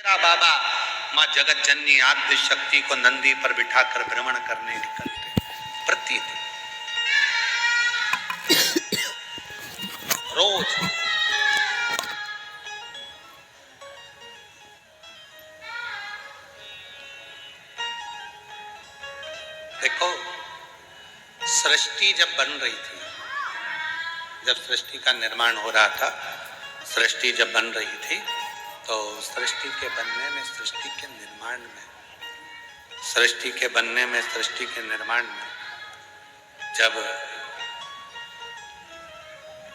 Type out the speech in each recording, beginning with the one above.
मेरा बाबा माँ जगत जननी आद्य शक्ति को नंदी पर बिठाकर भ्रमण करने निकलते प्रतिदिन रोज। देखो, सृष्टि जब बन रही थी, जब सृष्टि का निर्माण हो रहा था, सृष्टि जब बन रही थी तो सृष्टि के बनने में, सृष्टि के निर्माण में, सृष्टि के बनने में, सृष्टि के निर्माण में जब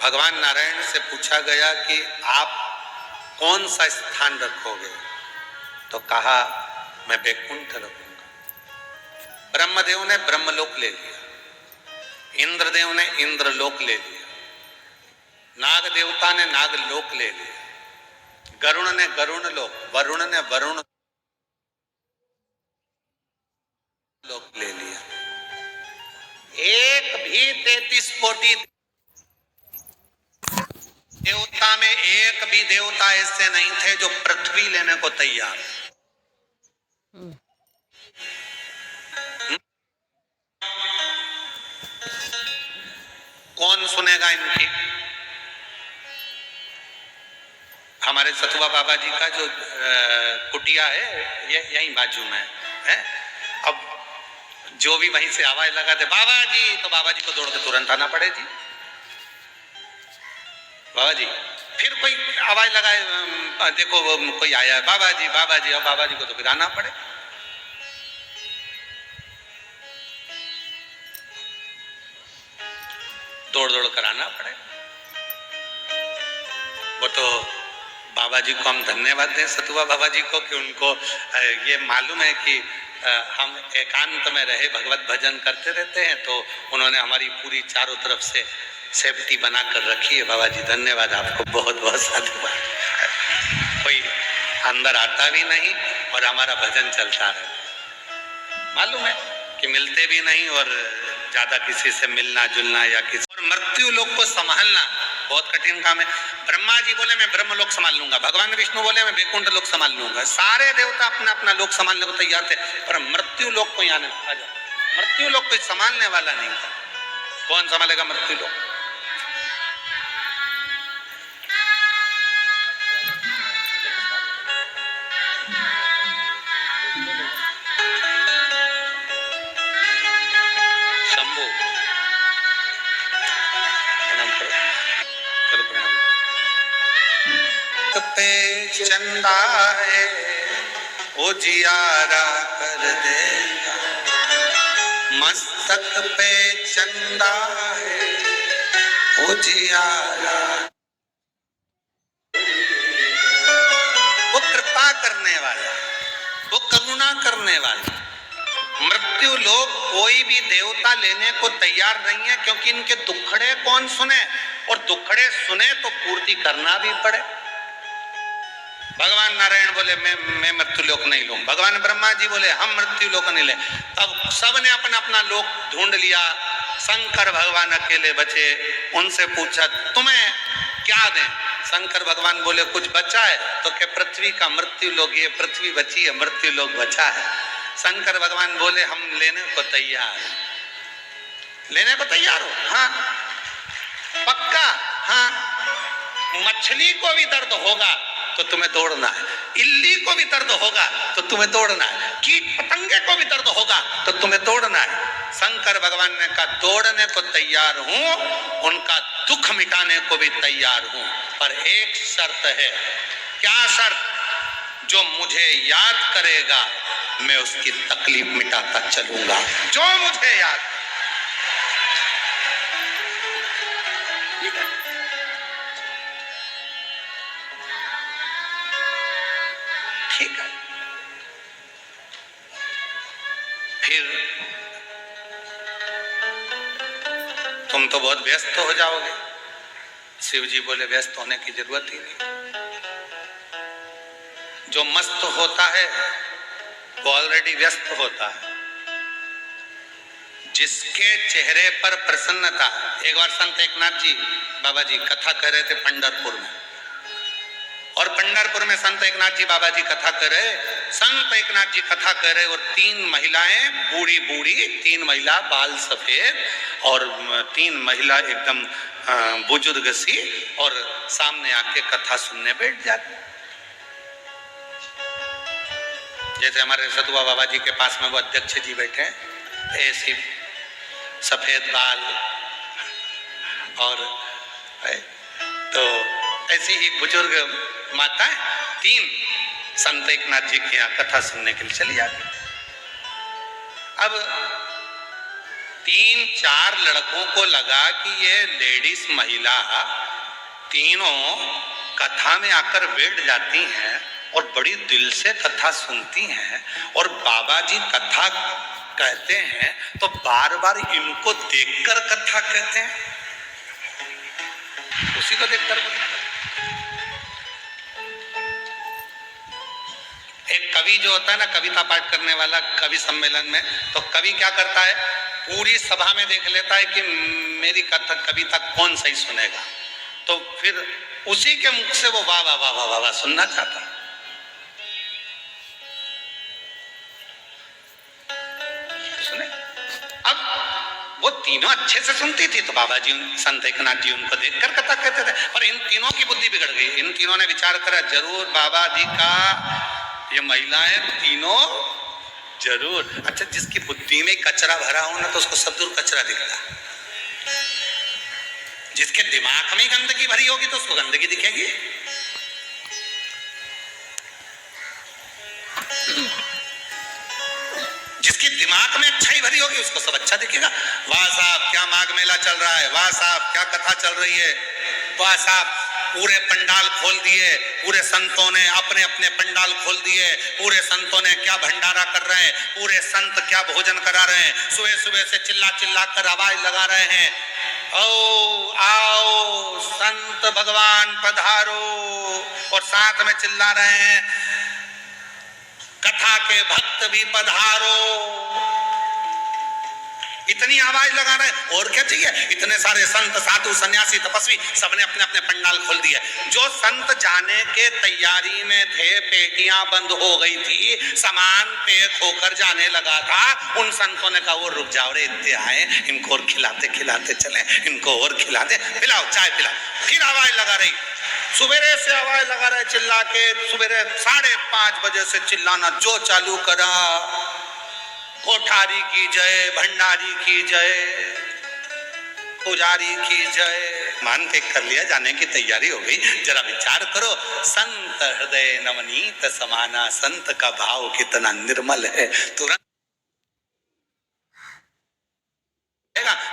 भगवान नारायण से पूछा गया कि आप कौन सा स्थान रखोगे, तो कहा मैं वैकुंठ रखूंगा। ब्रह्मदेव ने ब्रह्मलोक ले लिया, इंद्रदेव ने इंद्रलोक ले लिया, नाग देवता ने नागलोक ले लिया, गरुण ने गरुण लोक, वरुण ने वरुण लोक ले लिया। एक भी 33 कोटि देवता में एक भी देवता ऐसे नहीं थे जो पृथ्वी लेने को तैयार। कौन सुनेगा इनकी? हमारे सतुआ बाबा जी का जो कुटिया है ये यहीं बाजू में है। अब जो भी वहीं से आवाज लगाते बाबा जी, तो बाबा जी को दौड़ के तुरंत आना पड़े जी। बाबा जी, फिर कोई आवाज लगाए, देखो कोई आया बाबा जी बाबा जी, और बाबा जी को तो फिर आना पड़े। दौड़ दौड़ कर आना पड़े। वो तो बाबा जी को हम धन्यवाद दें, सतुआ बाबा जी को, कि उनको ये मालूम है कि हम एकांत में रहे भगवत भजन करते रहते हैं, तो उन्होंने हमारी पूरी चारों तरफ से सेफ्टी बना कर रखी है। बाबा जी धन्यवाद, आपको बहुत बहुत साधुवाद। कोई अंदर आता भी नहीं और हमारा भजन चलता रहता। मालूम है कि मिलते भी नहीं और ज्यादा किसी से मिलना जुलना या किसी और मृत्यु लोक को संभालना बहुत कठिन काम है। ब्रह्मा जी बोले मैं ब्रह्म लोक संभाल लूंगा, भगवान विष्णु बोले मैं वैकुंठ लोक संभाल लूंगा। सारे देवता अपना अपना लोक संभालने को तैयार थे, पर मृत्यु लोक को आने मृत्यु लोक कोई संभालने वाला नहीं था। कौन संभालेगा मृत्यु लोक? शंभू पे चंदा है उजियारा कर देगा, मस्तक पे चंदा है उजियारा। वो कृपा करने वाला, वो करुणा करने वाला। मृत्यु लोक कोई भी देवता लेने को तैयार नहीं है, क्योंकि इनके दुखड़े कौन सुने, और दुखड़े सुने तो पूर्ति करना भी पड़े। भगवान नारायण बोले मैं मृत्यु लोक नहीं लूं, भगवान ब्रह्मा जी बोले हम मृत्यु लोक नहीं ले। तब सबने अपना अपना लोक ढूंढ लिया, शंकर भगवान अकेले बचे। उनसे पूछा तुम्हें क्या दें? शंकर भगवान बोले कुछ बचा है? तो क्या पृथ्वी का मृत्यु लोक, ये पृथ्वी बची है, मृत्यु लोक बचा है। शंकर भगवान बोले हम लेने को तैयार, लेने को तैयार हो? हाँ पक्का? हाँ। मछली को भी दर्द होगा तो तुम्हें दौड़ना है, इल्ली को भी दर्द होगा तो तुम्हें दौड़ना है, कीट पतंगे को भी दर्द होगा तो तुम्हें दौड़ना है। शंकर भगवान ने कहा दौड़ने को तैयार हूं, उनका दुख मिटाने को भी तैयार हूं, पर एक शर्त है। क्या शर्त? जो मुझे याद करेगा मैं उसकी तकलीफ मिटाता चलूंगा, जो मुझे याद। ठीक है। फिर तुम तो बहुत व्यस्त हो जाओगे। शिव जी बोले व्यस्त होने की जरूरत ही नहीं। जो मस्त होता है वो ऑलरेडी व्यस्त होता है। जिसके चेहरे पर प्रसन्नता। एक बार संत एकनाथ जी बाबा जी कथा कह रहे थे पंढरपुर में, और पंढरपुर में संत एकनाथ जी बाबा जी कथा कर रहे, संत एकनाथ जी कथा कर रहे और 3 महिलाएं बूढ़ी बूढ़ी, 3 महिला बाल सफेद और 3 महिला एकदम बुजुर्ग सी, और सामने आके कथा सुनने बैठ जाते। जैसे हमारे सतुआ बाबा जी के पास में वो अध्यक्ष जी बैठे हैं, ऐसी सफेद बाल और तो ऐसी ही बुजुर्ग माताएं 3 संत एकनाथ जी के यहाँ कथा सुनने के लिए चली जाती। अब 3-4 लड़कों को लगा कि ये लेडीज महिला तीनों कथा में आकर बैठ जाती हैं और बड़ी दिल से कथा सुनती हैं, और बाबा जी कथा कहते हैं तो बार बार इनको देखकर कथा कहते हैं, उसी को देखकर। एक कवि जो होता है ना, कविता पाठ करने वाला कवि सम्मेलन में, तो कवि क्या करता है, पूरी सभा में देख लेता है कि मेरी कविता कौन सही सुनेगा, तो फिर उसी के मुख से वो वाह वाह वाह वाह वाह सुनना चाहता है। सुने, अब वो तीनों अच्छे से सुनती थी, तो बाबा जी संत एकनाथ जी उनको देखकर कथा कहते थे, पर इन तीनों की बुद्धि बिगड़ गई। इन तीनों ने विचार करा, जरूर बाबा जी का ये महिलाएं तीनों जरूर, अच्छा जिसकी बुद्धि में कचरा भरा हो ना, तो उसको सब दूर कचरा दिखता, जिसके दिमाग में गंदगी भरी होगी तो उसको गंदगी दिखेगी। जिसकी दिमाग में अच्छाई भरी होगी उसको सब अच्छा दिखेगा। वाह साहब क्या माघ मेला चल रहा है, वाह साहब क्या कथा चल रही है, वाह साहब पूरे पंडाल खोल दिए, पूरे संतों ने अपने अपने पंडाल खोल दिए, पूरे संतों ने क्या भंडारा कर रहे हैं, पूरे संत क्या भोजन करा रहे हैं, सुबह सुबह से चिल्ला चिल्ला कर आवाज लगा रहे हैं, ओ आओ संत भगवान पधारो, और साथ में चिल्ला रहे हैं कथा के भक्त भी पधारो। इतनी आवाज लगा रहे, और क्या चाहिए, इतने सारे संत साधु सन्यासी तपस्वी सबने अपने अपने पंडाल खोल दिए। जो संत जाने के तैयारी में थे, पेटियां बंद हो गई थी, सामान पैक होकर जाने लगा था, उन संतों ने कहा वो रुक जाओ रे, इतने आए इनको और खिलाते खिलाते चले, इनको और खिलाते, पिलाओ चाय पिलाओ। फिर आवाज लगा रही, सुबेरे से आवाज लगा रहे चिल्ला के, सुबेरे 5:30 बजे से चिल्लाना जो चालू करा, कोठारी की जय, भंडारी की जय, पुजारी की जय, मान के कर लिया, जाने की तैयारी हो गई। जरा विचार करो, संत हृदय नवनीत समाना, संत का भाव कितना निर्मल है, तुरंत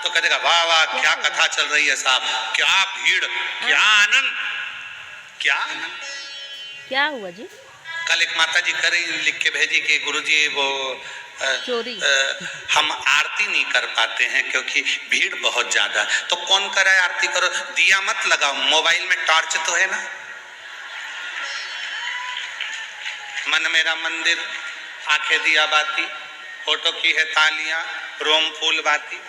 तो कहेगा वाह वाह क्या कथा चल रही है साहब, क्या भीड़, क्या आनंद, क्या आनंद। क्या हुआ जी? कल एक माता जी कर लिख के भेजी कि गुरुजी वो चोरी हम आरती नहीं कर पाते हैं क्योंकि भीड़ बहुत ज्यादा। तो कौन कराए आरती, करो, दिया मत लगाओ, मोबाइल में टॉर्च तो है ना, मन मेरा मंदिर, आंखें दिया बाती, फोटो की है तालियां, रोम फूल बाती,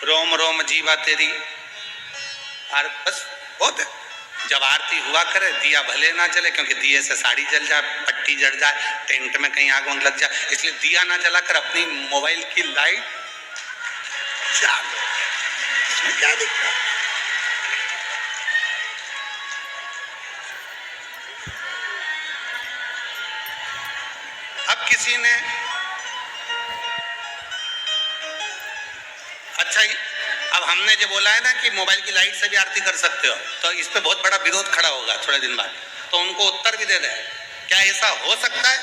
रोम रोम जीवा तेरी, और बस बहुत है। जब आरती हुआ करे, दिया भले ना जले, क्योंकि दिए से साड़ी जल जाए, पट्टी जड़ जाए, टेंट में कहीं आग लग जाए, इसलिए दिया ना जलाकर अपनी मोबाइल की लाइट चालू, इसमें क्या दिक्कत। अब किसी ने अच्छा ही, अब हमने जो बोला है ना कि मोबाइल की लाइट से भी आरती कर सकते हो, तो इस पे बहुत बड़ा विरोध खड़ा होगा थोड़े दिन बाद, तो उनको उत्तर भी दे दे, क्या ऐसा हो सकता है?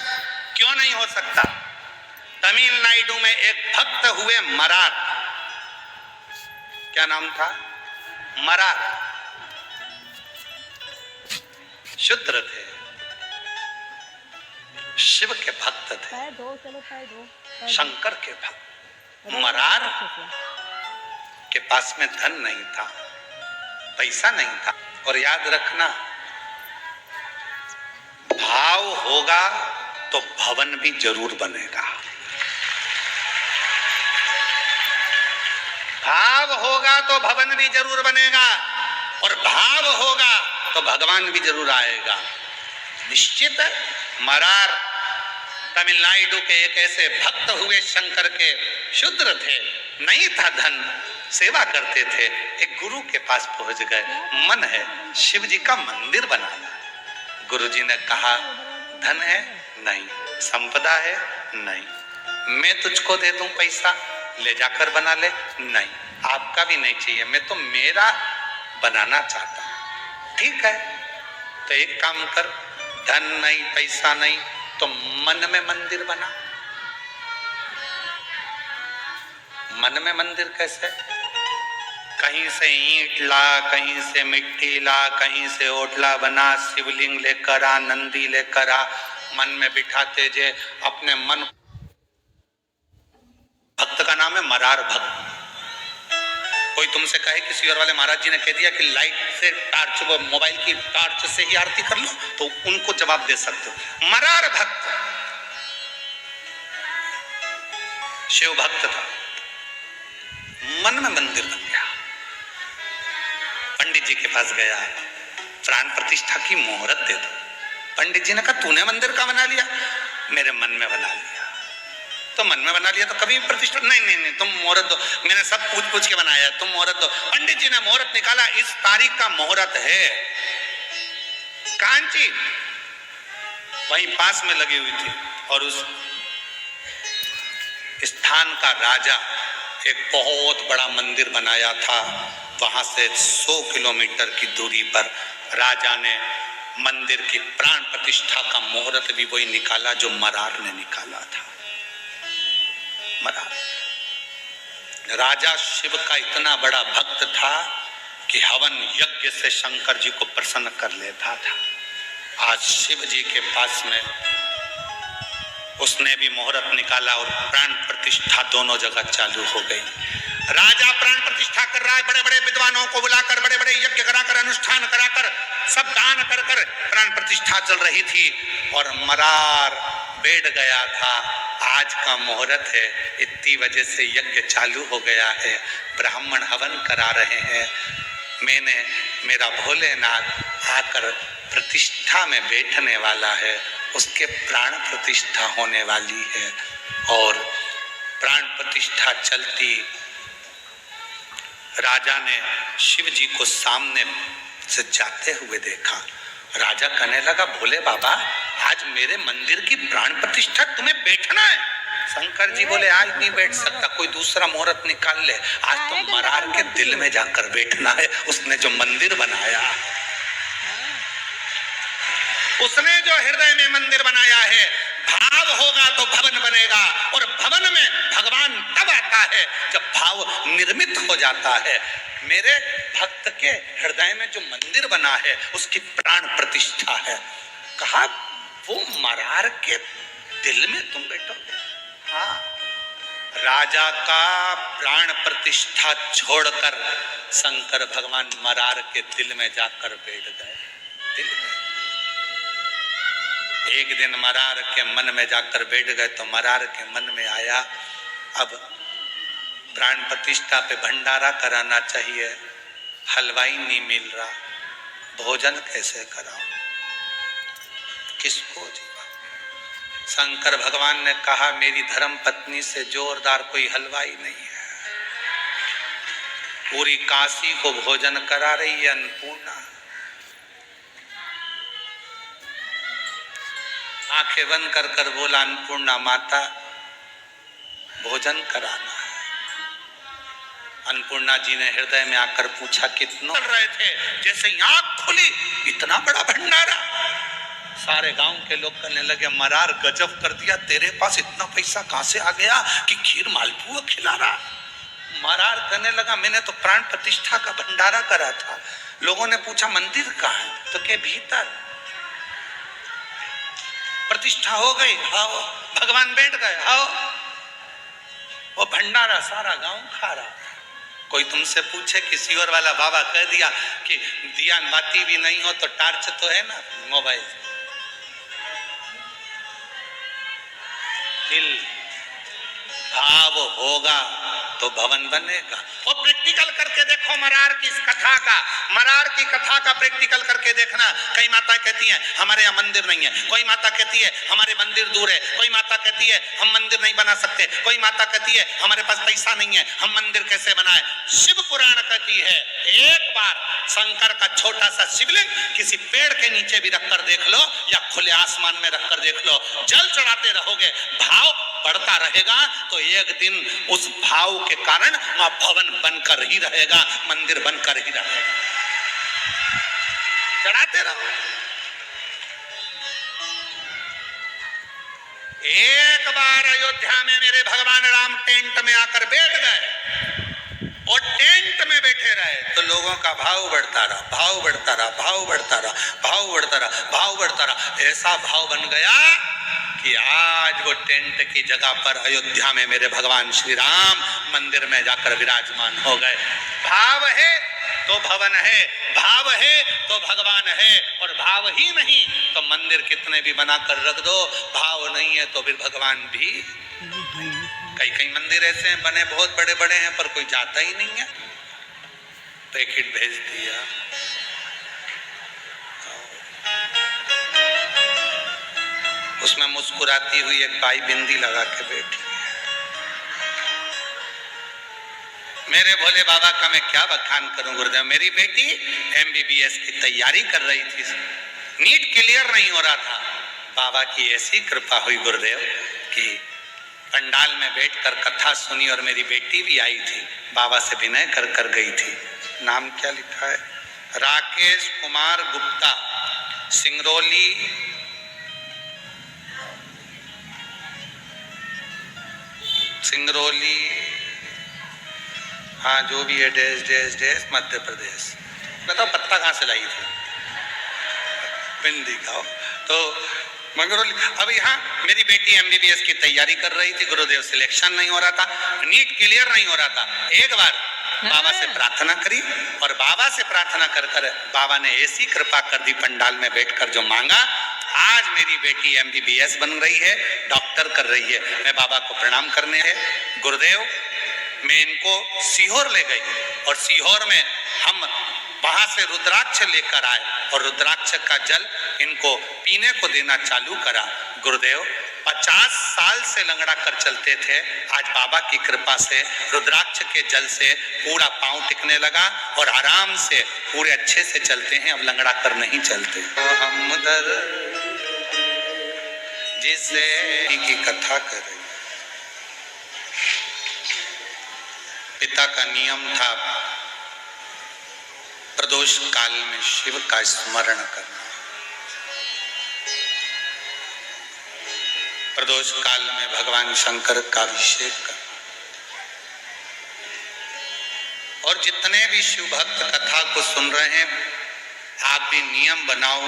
क्यों नहीं हो सकता। तमिलनाडु में एक भक्त हुए मरार, क्या नाम था, मरार, शूद्र थे, शिव के भक्त थे, शंकर के भक्त। मरार के पास में धन नहीं था, पैसा नहीं था, और याद रखना भाव होगा तो भवन भी जरूर बनेगा, भाव होगा तो भवन भी जरूर बनेगा, और भाव होगा तो भगवान भी जरूर आएगा। निश्चित है। मरार तमिलनाडु के एक ऐसे भक्त हुए शंकर के, शूद्र थे, नहीं था धन, सेवा करते थे, एक गुरु के पास पहुंच गए, मन है शिव जी का मंदिर बनाना। गुरु जी ने कहा धन है नहीं, संपदा है नहीं, मैं तुझको दे दूं पैसा, ले जाकर बना ले, नहीं आपका भी नहीं चाहिए, मैं तो मेरा बनाना चाहता हूं। ठीक है, तो एक काम कर, धन नहीं पैसा नहीं तो मन में मंदिर बना। मन में मंदिर कैसे? कहीं से ईंट ला, कहीं से मिट्टी ला, कहीं से ओटला बना, शिवलिंग लेकर आ, नंदी लेकर आ, मन में बिठाते जे अपने मन। भक्त का नाम है मरार भक्त। कोई तुमसे कहे कि सीवर वाले महाराज जी ने कह दिया कि लाइट से टार्च, वो मोबाइल की टार्च से ही आरती कर लो, तो उनको जवाब दे सकते हो। मरार भक्त शिव भक्त था, मन में मंदिर बन गया। पंडित जी के पास गया, प्राण प्रतिष्ठा की मुहूर्त दे दो। पंडित जी ने कहा तूने मंदिर का बना लिया? मेरे मन में बना लिया। तो मन में बना लिया तो कभी प्रतिष्ठा नहीं, नहीं नहीं तुम मुहूर्त दो, मैंने सब पूछ पूछ के बनाया, तुम मुहूर्त दो। पंडित जी ने मुहूर्त निकाला, इस तारीख का मुहूर्त है। कांची वहीं पास में लगी हुई थी, और उस स्थान का राजा एक बहुत बड़ा मंदिर बनाया था। वहां से 100 किलोमीटर की दूरी पर राजा ने मंदिर की प्राण प्रतिष्ठा का मुहूर्त भी वही निकाला जो मरार ने निकाला था। मरार राजा शिव का इतना बड़ा भक्त था कि हवन यज्ञ से शंकर जी को प्रसन्न कर लेता था। आज शिव जी के पास में उसने भी मुहूर्त निकाला और प्राण प्रतिष्ठा दोनों जगह चालू हो गई। राजा प्राण प्रतिष्ठा कर रहा है, बड़े बड़े विद्वानों को बुलाकर, बड़े बड़े यज्ञ कराकर, अनुष्ठान कराकर, सब दान कर कर प्राण प्रतिष्ठा चल रही थी। और मरार बैठ गया था, आज का मुहूर्त है, इतनी वजह से यज्ञ चालू हो गया है, ब्राह्मण हवन करा रहे हैं, मैंने, मेरा भोलेनाथ आकर प्रतिष्ठा में बैठने वाला है, उसके प्राण प्रतिष्ठा होने वाली है। और प्राण प्रतिष्ठा चलती, राजा ने शिव जी को सामने से जाते हुए देखा। राजा कहने लगा भोले बाबा आज मेरे मंदिर की प्राण प्रतिष्ठा तुम्हें बैठना है? शंकर जी बोले आज नहीं बैठ सकता, कोई दूसरा मुहूर्त निकाल ले, आज तो मरार के दिल में जाकर बैठना है। उसने जो मंदिर बनाया, उसने जो हृदय में मंदिर बनाया है, भाव होगा तो भवन बनेगा, और भवन में भगवान तब आता है जब भाव निर्मित हो जाता है। मेरे भक्त के हृदय में जो मंदिर बना है उसकी प्राण प्रतिष्ठा है। कहा वो मरार के दिल में तुम बैठोगे? हाँ, राजा का प्राण प्रतिष्ठा छोड़कर शंकर भगवान मरार के दिल में जाकर बैठ गए। दिल में एक दिन मरार के मन में जाकर बैठ गए तो मरार के मन में आया अब प्राण प्रतिष्ठा पे भंडारा कराना चाहिए, हलवाई नहीं मिल रहा, भोजन कैसे कराऊं, किसको जीवा? शंकर भगवान ने कहा मेरी धर्म पत्नी से जोरदार कोई हलवाई नहीं है, पूरी काशी को भोजन करा रही है अन्नपूर्णा। आंखें बंद कर कर बोला अन्नपूर्णा माता भोजन कराना है। अन्नपूर्णा जी ने हृदय में आकर पूछा कितना चल रहे थे, जैसे आंख खुली इतना बड़ा भंडारा। सारे गांव के लोग कहने लगे मरार गजब कर दिया, तेरे पास इतना पैसा कहां से आ गया कि खीर मालपुआ खिला रहा। मरार कहने लगा मैंने तो प्राण प्रतिष्ठा का भंडारा करा था। लोगों ने पूछा मंदिर कहाँ है, तो के भीतर प्रतिष्ठा हो गई, आओ भगवान बैठ गए, आओ। वो भंडारा सारा गांव खा रहा। कोई तुमसे पूछे कि सीवर वाला बाबा कह दिया कि दिया बाती भी नहीं हो तो टार्च तो है ना मोबाइल। दिल भाव होगा तो भवन बनेगा। वो प्रैक्टिकल करके देखो मरार की इस कथा का, मरार की कथा का प्रैक्टिकल करके देखना। कई माता कहती हैं हमारे यहाँ मंदिर नहीं है, कोई माता कहती है हमारे मंदिर दूर है, कोई माता कहती है हम मंदिर नहीं बना सकते, कोई माता कहती है हमारे पास पैसा नहीं है, हम मंदिर कैसे बनाए। शिव पुराण कहती है एक बार शंकर का छोटा सा शिवलिंग किसी पेड़ के नीचे भी रखकर देख लो या खुले आसमान में रखकर देख लो, जल चढ़ाते रहोगे, भाव बढ़ता रहेगा, तो एक दिन उस भाव के कारण वहां भवन बनकर ही रहेगा, मंदिर बनकर ही रहेगा। चढ़ाते रहो। एक बार अयोध्या में मेरे भगवान राम टेंट में आकर बैठ गए और टेंट में बैठे रहे तो लोगों का भाव बढ़ता रहा, भाव बढ़ता रहा, भाव बढ़ता रहा, भाव बढ़ता रहा, भाव बढ़ता रहा। ऐसा भाव बन गया कि आज वो टेंट की जगह पर अयोध्या में मेरे भगवान श्री राम मंदिर में जाकर विराजमान हो गए। भाव है तो भवन है, भाव है तो भगवान है, और भाव ही नहीं तो मंदिर कितने भी बनाकर रख दो, भाव नहीं है तो फिर भगवान भी। कई कई मंदिर ऐसे हैं बने बहुत बड़े बड़े हैं पर कोई जाता ही नहीं है, पैकेट भेज दिया। उसमें मुस्कुराती हुई एक बाई बिंदी लगा के बैठी। मेरे भोले बाबा का मैं क्या बखान करूं गुरुदेव। मेरी बेटी MBBS की तैयारी कर रही थी, नीट क्लियर नहीं हो रहा था। बाबा की ऐसी कृपा हुई गुरुदेव कि पंडाल में बैठकर कथा सुनी और मेरी बेटी भी आई थी, बाबा से विनय कर कर गई थी। नाम क्या लिखा है? राकेश कुमार गुप्ता, सिंगरौली, सिंगरौली, हाँ जो भी है, डेस डेस डेस मध्य प्रदेश। बताओ पत्ता कहाँ से लाई थी? बिंदी का। तो मंगरौली। अब यहाँ मेरी बेटी MBBS की तैयारी कर रही थी, गुरुदेव सिलेक्शन नहीं हो रहा था, नीट क्लियर नहीं हो रहा था। एक बार बाबा से प्रार्थना करी और बाबा से प्रार्थना कर कर बाबा ने ऐसी कृपा कर दी, पंडाल में बैठकर जो मांगा, आज मेरी बेटी MBBS बन रही है, डॉक्टर कर रही है। मैं बाबा को प्रणाम करने है गुरुदेव। मैं इनको सीहोर ले गई और सीहोर में हम वहां से रुद्राक्ष लेकर आए और रुद्राक्ष का जल इनको पीने को देना चालू करा। गुरुदेव 50 साल से लंगड़ा कर चलते थे, आज बाबा की कृपा से रुद्राक्ष के जल से पूरा पांव टिकने लगा और आराम से पूरे अच्छे से चलते हैं, अब लंगड़ा कर नहीं चलते। तो हम उधर जिसे की कथा कर रही, पिता का नियम था प्रदोष काल में शिव का स्मरण करना। प्रदोष काल में भगवान शंकर का अभिषेक करना। और जितने भी शिव भक्त कथा को सुन रहे हैं, आप भी नियम बनाओ।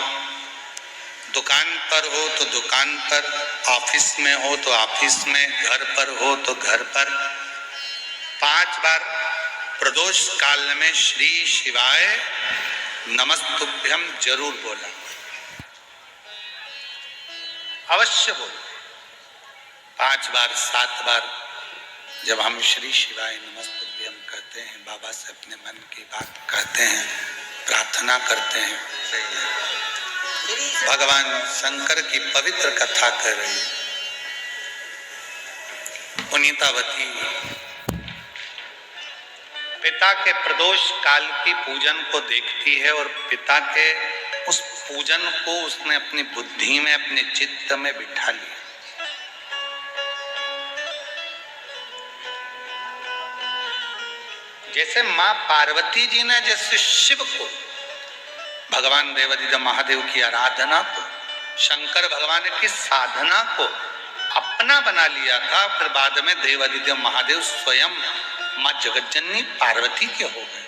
दुकान पर हो तो दुकान पर, ऑफिस में हो तो ऑफिस में, घर पर हो तो घर पर 5 बार प्रदोष काल में श्री शिवाय नमस्तुभ्यम जरूर बोला, अवश्य बोलो। 5 बार 7 बार जब हम श्री शिवाय नमस्तुभ्यम कहते हैं, बाबा से अपने मन की बात कहते हैं, प्रार्थना करते हैं, भगवान शंकर की पवित्र कथा कर रही है। पुनीतावती पिता के प्रदोष काल की पूजन को देखती है और पिता के उस पूजन को उसने अपनी बुद्धि में, अपने चित्त में बिठा लिया। जैसे मां पार्वती जी ने जैसे शिव को, भगवान देवादिदेव महादेव की आराधना को, शंकर भगवान की साधना को अपना बना लिया था, फिर बाद में देवादिदेव महादेव स्वयं मां जगतजननी पार्वती के हो गए।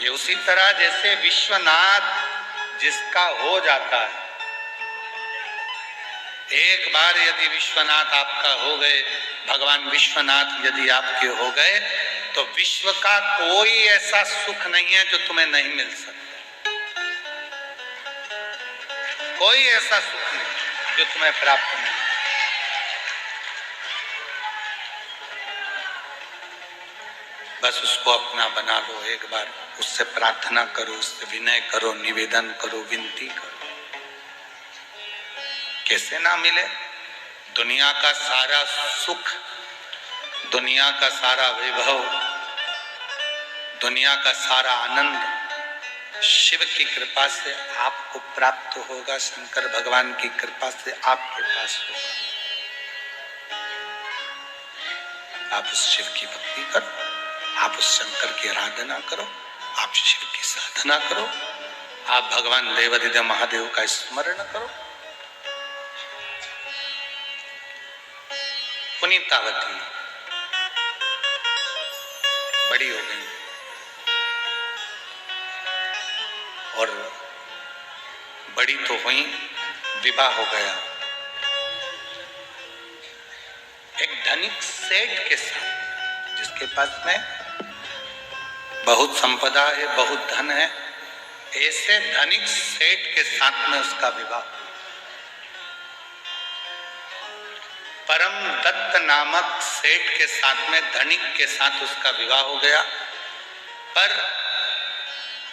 ये उसी तरह जैसे विश्वनाथ जिसका हो जाता है, एक बार यदि विश्वनाथ आपका हो गए, भगवान विश्वनाथ यदि आपके हो गए, तो विश्व का कोई ऐसा सुख नहीं है जो तुम्हें नहीं मिल सकता। कोई ऐसा सुख नहीं जो तुम्हें प्राप्त नहीं। बस उसको अपना बना लो। एक बार उससे प्रार्थना करो, उससे विनय करो, निवेदन करो, विनती करो। कैसे ना मिले? दुनिया का सारा सुख, दुनिया का सारा वैभव, दुनिया का सारा आनंद शिव की कृपा से आपको प्राप्त होगा, शंकर भगवान की कृपा से आपके पास होगा। आप उस शिव की भक्ति करो, आप उस शंकर की आराधना करो, आप शिव की साधना करो, आप भगवान देवाधिदेव महादेव का स्मरण करो। पुनीतावती बड़ी हो गई और बड़ी तो हुई, विवाह हो गया एक धनिक सेठ के साथ, जिसके पास में बहुत संपदा है, बहुत धन है। ऐसे धनिक सेठ के साथ में उसका विवाह। परम दत्त नामक सेठ के साथ में, धनिक के साथ उसका विवाह हो गया। पर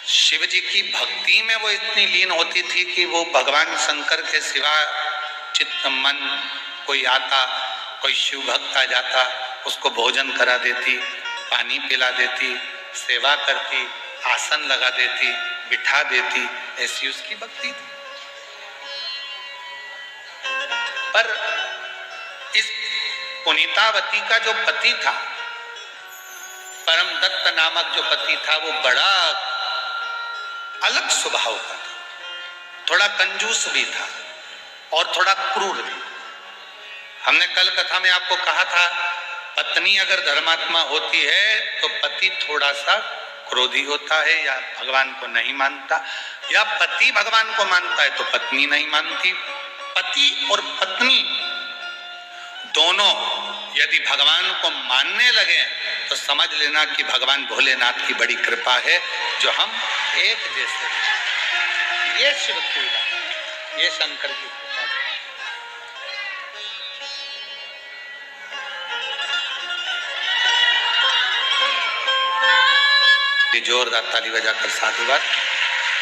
शिव जी की भक्ति में वो इतनी लीन होती थी कि वो भगवान शंकर के सिवा चित्त मन, कोई आता, कोई शिव भक्त आ जाता, उसको भोजन करा देती, पानी पिला देती, सेवा करती, आसन लगा देती, बिठा देती। ऐसी उसकी भक्ति थी। पर इस पुनीतावती का जो पति था, परम दत्त नामक जो पति था, वो बड़ा अलग स्वभाव का था, थोड़ा कंजूस भी था और थोड़ा क्रूर भी। हमने कल कथा में आपको कहा था, पत्नी अगर धर्मात्मा होती है तो पति थोड़ा सा क्रोधी होता है, या भगवान को नहीं मानता, या पति भगवान को मानता है तो पत्नी नहीं मानती। पति और पत्नी दोनों यदि भगवान को मानने लगे तो समझ लेना कि भगवान भोलेनाथ की बड़ी कृपा है, जो हम एक जैसे हैं। ये शिव की, ये शंकर की कृपा है। जोरदार ताली बजाकर साधुवाद।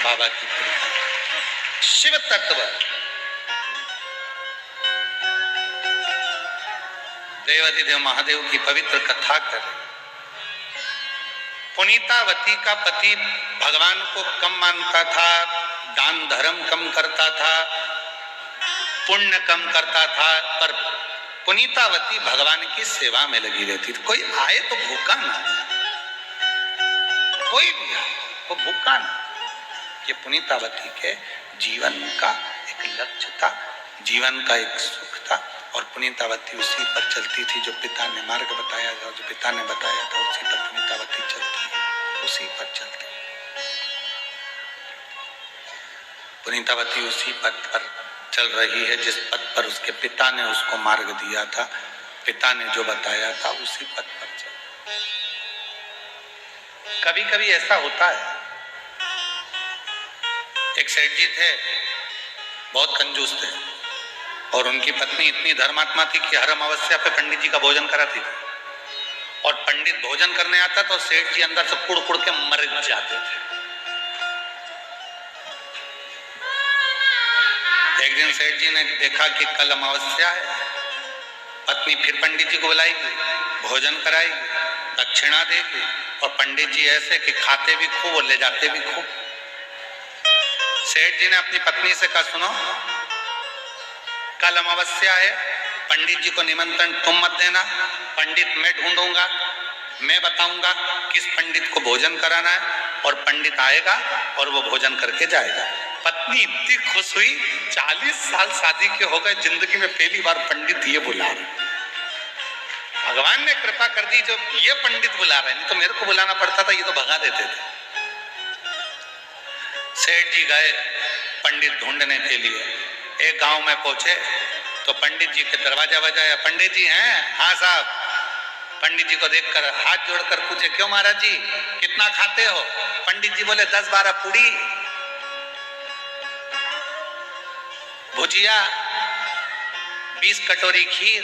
बाबा की कृपा। शिव तत्व, देवाधिदेव महादेव की पवित्र कथा करें। पुनीतावती का पति भगवान को कम मानता था, दान धर्म कम करता था, पुण्य कम करता था, पर पुनीतावती भगवान की सेवा में लगी रहती थी। कोई आए तो भूखा ना आए, कोई भी आए वो भूखा ना। ये पुनीतावती के जीवन का एक लक्ष्य था, जीवन का एक सुख था, और पुनीतावती उसी पर चलती थी जो पिता ने मार्ग बताया था, जो पिता ने बताया था उसी पर पुनीतावती चलती है, उसी पर चलती है। पुनीतावती उसी पथ पर चल रही है जिस पथ पर उसके पिता ने उसको मार्ग दिया था, पिता ने जो बताया था उसी पथ पर चल। कभी कभी ऐसा होता है, एक सेठ जी थे, बहुत कंजूस थे, और उनकी पत्नी इतनी धर्मात्मा थी कि हर अमावस्या पे पंडित जी का भोजन कराती थी, और पंडित भोजन करने आता तो सेठ जी अंदर से कुड़ कुड़ के मर जाते थे। एक दिन सेठ जी ने देखा कि कल अमावस्या है, पत्नी फिर पंडित जी को बुलाएगी, भोजन कराएगी, दक्षिणा देगी, और पंडित जी ऐसे कि खाते भी खूब और ले जाते भी खूब। सेठ जी ने अपनी पत्नी से कहा, सुनो, कल अमावस्या है, पंडित जी को निमंत्रण तुम मत देना, पंडित मैं ढूंढूंगा, मैं बताऊंगा किस पंडित को भोजन कराना है, और पंडित आएगा और वो भोजन करके जाएगा। पत्नी इतनी खुश हुई, 40 साल शादी के हो गए, जिंदगी में पहली बार पंडित ये बुला रहे। भगवान ने कृपा कर दी जो ये पंडित बुला रहे, नहीं तो मेरे को बुलाना पड़ता था, ये तो भगा देते थे। सेठ जी गए पंडित ढूंढने के लिए, एक गांव में पहुंचे तो पंडित जी के दरवाजा बजाया। पंडित जी हैं? हाँ साहब। पंडित जी को देखकर हाथ जोड़कर पूछे, क्यों महाराज जी, कितना खाते हो? पंडित जी बोले, 10-12 पूड़ी, भुजिया, 20 कटोरी खीर,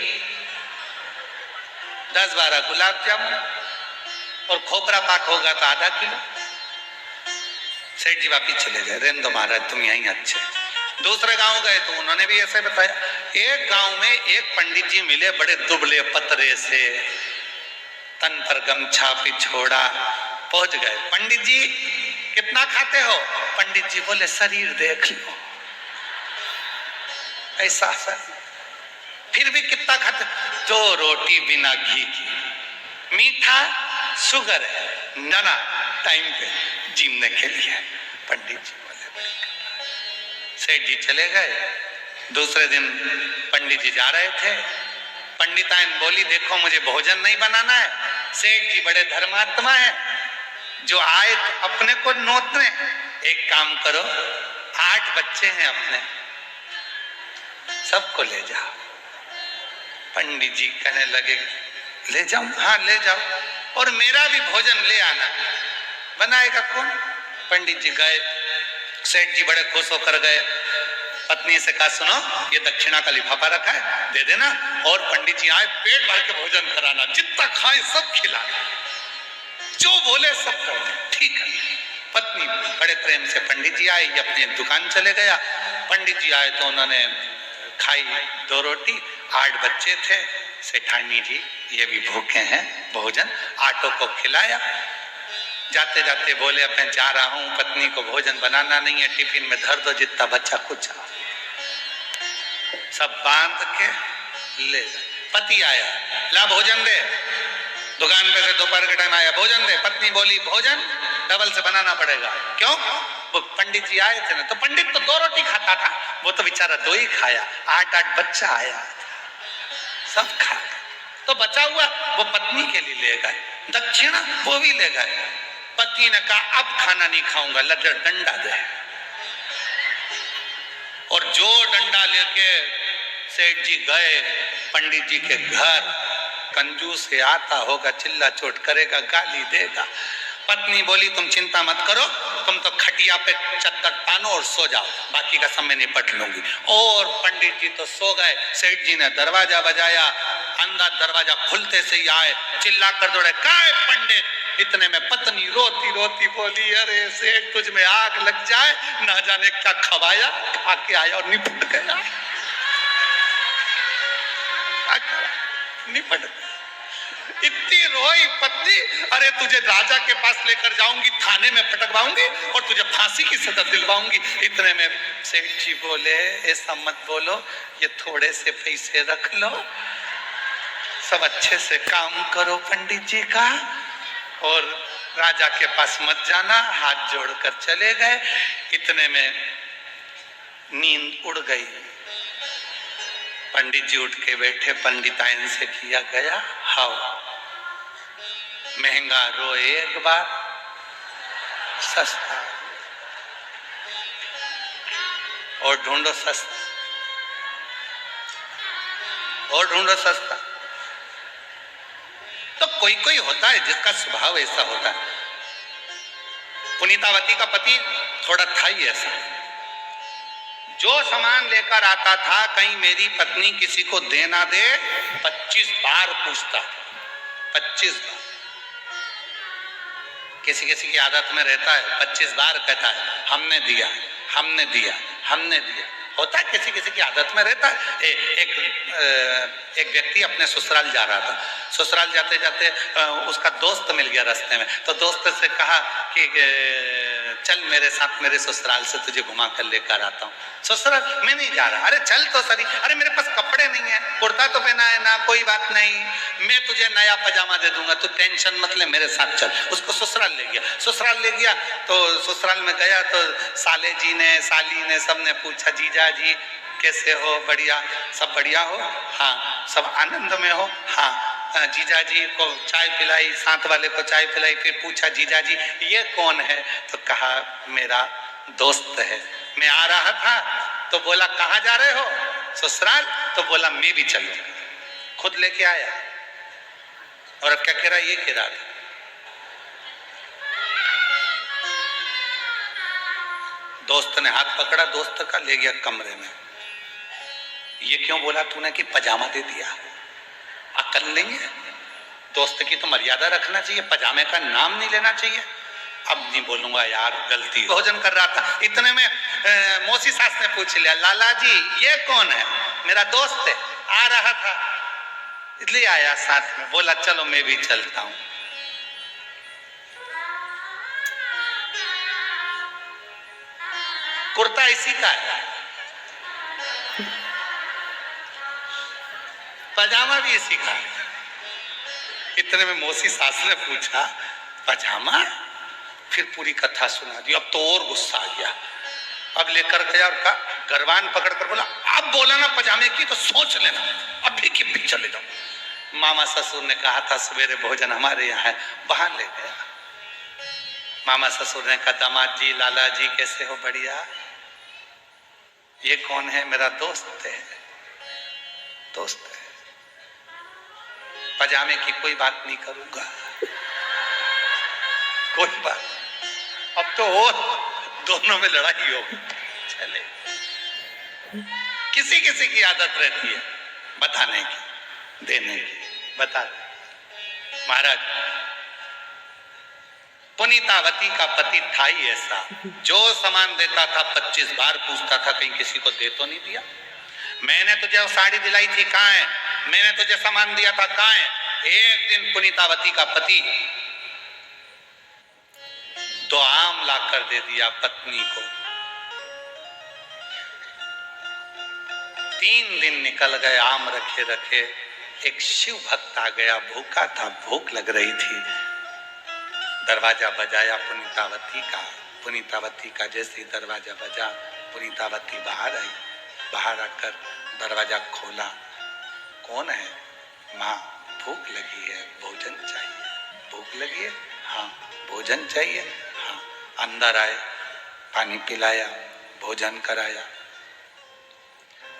10-12 गुलाब जामुन। और खोपरा पाक होगा तो आधा किलो। सेठ जी वापिस चले गए, रहने दो महाराज तुम यहीं अच्छे। दूसरे गांव गए तो उन्होंने भी ऐसे बताया। एक गांव में एक पंडित जी मिले, बड़े दुबले पतरे से, तन पर गमछा पिछोड़ा। पहुंच गए, पंडित जी कितना खाते हो? पंडित जी बोले शरीर देख लो, ऐसा सर। फिर भी कितना खाते? 2 रोटी बिना घी की। मीठा शुगर है, जाना टाइम पे जीमने के लिए। पंडित जी बोले बड़ी कृपा। सेठ जी चले गए। दूसरे दिन पंडित जी जा रहे थे, पंडिताइन बोली देखो मुझे भोजन नहीं बनाना है। सेठ जी बड़े धर्मात्मा है, जो आए अपने को नोतने। एक काम करो, 8 बच्चे हैं अपने, सबको ले जाओ। पंडित जी कहने लगे ले जाऊं? हाँ ले जाओ, और मेरा भी भोजन ले आना। बनाएगा कौन? पंडित जी गए, सेठ जी बड़े खुश होकर गए। पत्नी से कहा सुनो ये दक्षिणा का लिफाफा रखा है, दे देना। और पंडित जी आए, पेट भर के भोजन कराना, जितना खाए सब खिलाना, जो बोले सब करना। ठीक है। पत्नी बड़े प्रेम से, पंडित जी आए, ये अपनी दुकान चले गया। पंडित जी आए तो उन्होंने खाई 2 रोटी। 8 बच्चे थे। सेठानी जी ये भी भूखे हैं, भोजन 8 को खिलाया। जाते जाते बोले अब मैं जा रहा हूं, पत्नी को भोजन बनाना नहीं है, टिफिन में धर दो, जितना बच्चा कुछ सब बांध के ले। पति आया, ला भोजन दे। दुकान पे से दोपहर के टाइम आया, भोजन दे। पत्नी बोली भोजन डबल से बनाना पड़ेगा। क्यों? वो पंडित जी आए थे ना, तो पंडित तो 2 रोटी खाता था, वो तो बेचारा 2 ही खाया। 8 बच्चा आया, सब खा गए। तो बचा हुआ वो पत्नी के लिए ले गए, दक्षिणा वो भी ले गए। पति ने कहा अब खाना नहीं खाऊंगा, लड़ डंडा दे। और जो डंडा लेके सेठ जी गए पंडित जी के घर। कंजूस से आता होगा, चिल्ला चोट करेगा, गाली देगा। पत्नी बोली तुम चिंता मत करो, तुम तो खटिया पे चद्दर तानो और सो जाओ, बाकी का सब मैं निपट लूंगी। और पंडित जी तो सो गए। सेठ जी ने दरवाजा बजाया, अंदर दरवाजा खुलते से ही आए, चिल्ला कर दौड़े, काय पंडित? इतने में पत्नी रोती रोती बोली अरे सेठ तुझ में आग लग जाए, ना जाने क्या खवाया, खा के आया और निपट गया। निपट इतनी रोई पत्नी, अरे तुझे राजा के पास लेकर जाऊंगी, थाने में पटकवाऊंगी और तुझे फांसी की सजा दिलवाऊंगी। इतने में सेठ जी बोले ऐसा मत बोलो, ये थोड़े से पैसे रख लो, सब अच्छे से काम करो पंडित जी का, और राजा के पास मत जाना। हाथ जोड़कर चले गए। इतने में नींद उड़ गई। पंडित जी उठ के बैठे, पंडिताइन से किया गया हाव, महंगा रोए एक बार, सस्ता और ढूंढो सस्ता, और ढूंढो सस्ता। तो कोई कोई होता है जिसका स्वभाव ऐसा होता है। पुनीतावती का पति थोड़ा था ही ऐसा, जो सामान लेकर आता था कहीं मेरी पत्नी किसी को दे ना दे, 25 बार पूछता, 25 बार। किसी किसी की आदत में रहता है 25 बार कहता है हमने दिया, हमने दिया, हमने दिया। होता है किसी किसी की आदत में रहता है। एक व्यक्ति अपने ससुराल जा रहा था। ससुराल जाते जाते उसका दोस्त मिल गया रास्ते में, तो दोस्त से कहा कि चल मेरे साथ मेरे ससुराल से तुझे घुमा कर लेकर आता हूँ। ससुराल मैं नहीं जा रहा। अरे चल तो सही। अरे मेरे पास कपड़े नहीं है, कुर्ता तो पहना है ना, कोई बात नहीं, मैं तुझे नया पजामा दे दूंगा, तू टेंशन मत ले, मेरे साथ चल। उसको ससुराल ले गया। ससुराल ले गया तो ससुराल में गया तो साले जी ने, साली ने, सबने पूछा जीजा जी कैसे हो? बढ़िया। सब बढ़िया हो? हाँ। सब आनंद में हो? हाँ। जीजा जी को चाय पिलाई, साथ वाले को चाय पिलाई, फिर पूछा जीजा जी ये कौन है? तो कहा मेरा दोस्त है, मैं आ रहा था। तो बोला कहाँ जा रहे हो? ससुराल। तो बोला मैं भी चलूंगा। खुद लेके आया। और अब क्या कह रहा? ये कह रहा था दोस्त ने हाथ पकड़ा दोस्त का, ले गया कमरे में। ये क्यों बोला तूने कि पजामा दे दिया? अकल नहीं है? दोस्त की तो मर्यादा रखना चाहिए, पजामे का नाम नहीं लेना चाहिए। अब नहीं बोलूंगा यार, गलती। भोजन कर रहा था, इतने में मौसी सास ने पूछ लिया, लाला जी ये कौन है? मेरा दोस्त है, आ रहा था इसलिए आया साथ में। बोला चलो मैं भी चलता हूं। कुर्ता इसी का है, पजामा भी इसी का है। इतने में मौसी सास ने पूछा पजामा? फिर पूरी कथा सुना दी। अब तो और गुस्सा आ गया। अब लेकर गया और का गरवान पकड़कर बोला, अब बोला ना पजामे की तो सोच लेना, अभी की भी चले जाओ। मामा ससुर ने कहा था सवेरे भोजन हमारे यहाँ है, वहां ले गया। मामा ससुर ने कहा, दामाद जी लाला जी कैसे हो? बढ़िया। ये कौन है? मेरा दोस्त है। दोस्त है, पजामे की कोई बात नहीं करूंगा, कोई बात। अब तो और दोनों में लड़ाई हो। चले, किसी किसी की आदत रहती है बताने की, देने की। बता दे महाराज, पुनीतावती का पति था ही ऐसा, जो सामान देता था 25 बार पूछता था कहीं किसी को दे तो नहीं दिया। मैंने तुझे साड़ी दिलाई थी, कहां है? मैंने तुझे सामान दिया था, कहां है? एक दिन पुनीतावती का पति तो आम लाकर दे दिया पत्नी को। 3 दिन निकल गए आम रखे रखे। एक शिव भक्त आ गया, भूखा था, भूख लग रही थी। दरवाजा बजाया पुनीतावती का। पुनीतावती का जैसे ही दरवाजा बजा, पुनीतावती बाहर आई। बाहर आकर दरवाजा खोला। कौन है? माँ, भूख लगी है, भोजन चाहिए। भूख लगी है? हाँ। भोजन चाहिए? हाँ। अंदर आए, पानी पिलाया, भोजन कराया।